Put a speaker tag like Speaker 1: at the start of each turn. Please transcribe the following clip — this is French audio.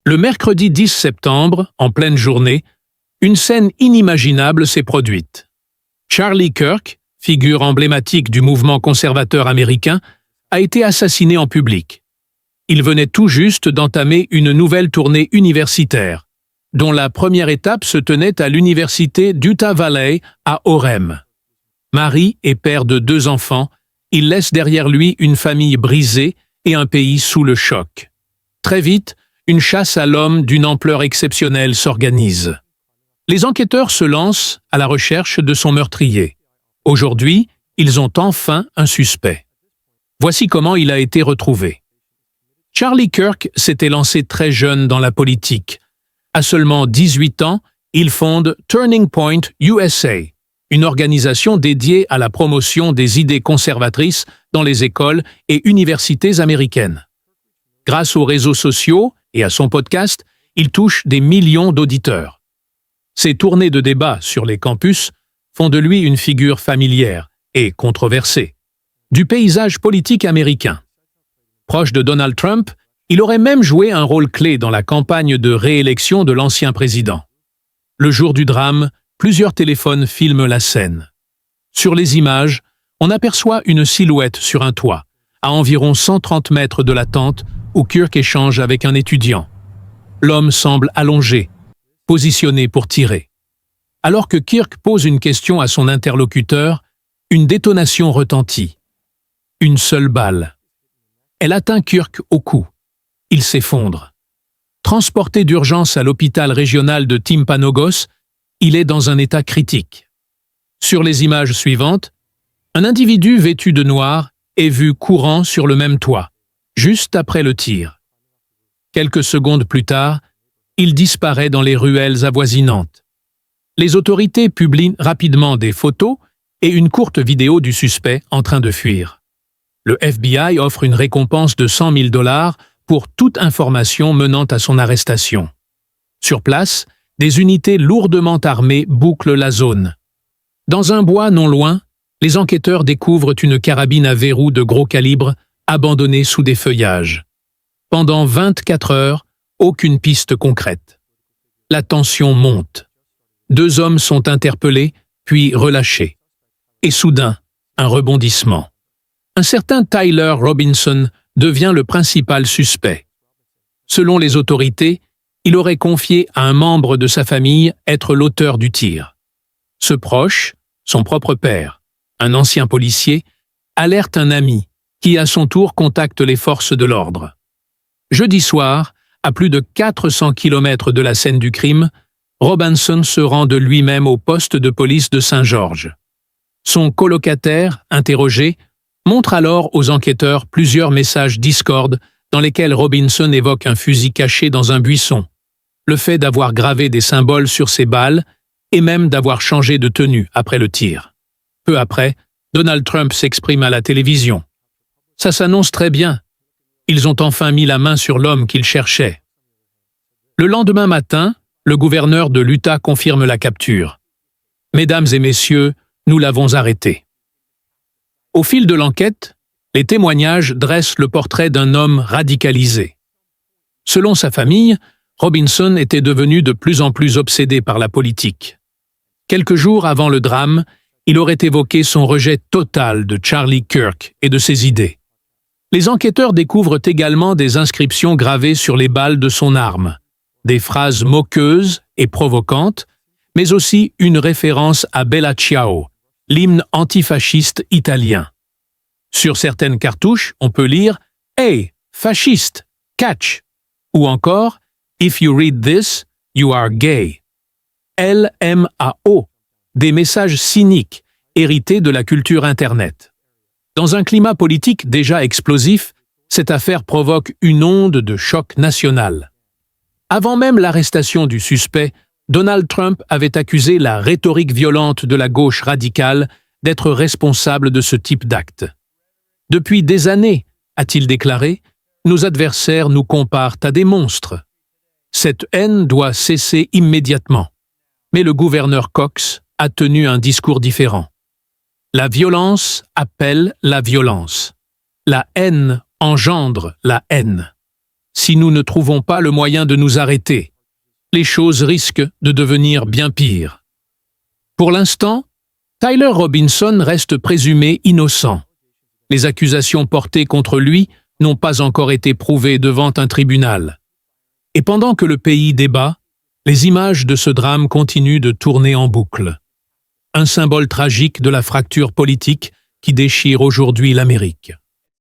Speaker 1: Le mercredi 10 septembre, en pleine journée, une scène inimaginable s'est produite. Charlie Kirk, figure emblématique du mouvement conservateur américain, a été assassiné en public. Il venait tout juste d'entamer une nouvelle tournée universitaire, dont la première étape se tenait à l'université d'Utah Valley à Orem. Mari et père de 2 enfants, il laisse derrière lui une famille brisée et un pays sous le choc. Très vite, une chasse à l'homme d'une ampleur exceptionnelle s'organise. Les enquêteurs se lancent à la recherche de son meurtrier. Aujourd'hui, ils ont enfin un suspect. Voici comment il a été retrouvé. Charlie Kirk s'était lancé très jeune dans la politique. À seulement 18 ans, il fonde Turning Point USA, une organisation dédiée à la promotion des idées conservatrices dans les écoles et universités américaines. Grâce aux réseaux sociaux et à son podcast, il touche des millions d'auditeurs. Ses tournées de débats sur les campus font de lui une figure familière et controversée du paysage politique américain. Proche de Donald Trump, il aurait même joué un rôle clé dans la campagne de réélection de l'ancien président. Le jour du drame, plusieurs téléphones filment la scène. Sur les images, on aperçoit une silhouette sur un toit, à environ 130 mètres de la tente où Kirk échange avec un étudiant. L'homme semble allongé, positionné pour tirer. Alors que Kirk pose une question à son interlocuteur, une détonation retentit. Une seule balle. Elle atteint Kirk au cou. Il s'effondre. Transporté d'urgence à l'hôpital régional de Timpanogos, il est dans un état critique. Sur les images suivantes, un individu vêtu de noir est vu courant sur le même toit, juste après le tir. Quelques secondes plus tard, il disparaît dans les ruelles avoisinantes. Les autorités publient rapidement des photos et une courte vidéo du suspect en train de fuir. Le FBI offre une récompense de 100 000 $ pour toute information menant à son arrestation. Sur place, des unités lourdement armées bouclent la zone. Dans un bois non loin, les enquêteurs découvrent une carabine à verrou de gros calibre abandonnée sous des feuillages. Pendant 24 heures, aucune piste concrète. La tension monte. 2 hommes sont interpellés, puis relâchés. Et soudain, un rebondissement. Un certain Tyler Robinson devient le principal suspect. Selon les autorités, il aurait confié à un membre de sa famille être l'auteur du tir. Ce proche, son propre père, un ancien policier, alerte un ami qui à son tour contacte les forces de l'ordre. Jeudi soir, à plus de 400 km de la scène du crime, Robinson se rend de lui-même au poste de police de Saint-Georges. Son colocataire, interrogé, montre alors aux enquêteurs plusieurs messages Discord dans lesquels Robinson évoque un fusil caché dans un buisson, le fait d'avoir gravé des symboles sur ses balles et même d'avoir changé de tenue après le tir. Peu après, Donald Trump s'exprime à la télévision. Ça s'annonce très bien. Ils ont enfin mis la main sur l'homme qu'ils cherchaient. Le lendemain matin, le gouverneur de l'Utah confirme la capture. Mesdames et messieurs, nous l'avons arrêté. Au fil de l'enquête, les témoignages dressent le portrait d'un homme radicalisé. Selon sa famille, Robinson était devenu de plus en plus obsédé par la politique. Quelques jours avant le drame, il aurait évoqué son rejet total de Charlie Kirk et de ses idées. Les enquêteurs découvrent également des inscriptions gravées sur les balles de son arme, des phrases moqueuses et provocantes, mais aussi une référence à Bella Ciao, l'hymne antifasciste italien. Sur certaines cartouches, on peut lire « Hey, fasciste, catch !» ou encore « If you read this, you are gay ». LMAO, des messages cyniques hérités de la culture Internet. Dans un climat politique déjà explosif, cette affaire provoque une onde de choc national. Avant même l'arrestation du suspect, Donald Trump avait accusé la rhétorique violente de la gauche radicale d'être responsable de ce type d'acte. Depuis des années, a-t-il déclaré, nos adversaires nous comparent à des monstres. Cette haine doit cesser immédiatement. Mais le gouverneur Cox a tenu un discours différent. La violence appelle la violence. La haine engendre la haine. si nous ne trouvons pas le moyen de nous arrêter. Les choses risquent de devenir bien pires. Pour l'instant, Tyler Robinson reste présumé innocent. Les accusations portées contre lui n'ont pas encore été prouvées devant un tribunal. Et pendant que le pays débat, les images de ce drame continuent de tourner en boucle. Un symbole tragique de la fracture politique qui déchire aujourd'hui l'Amérique.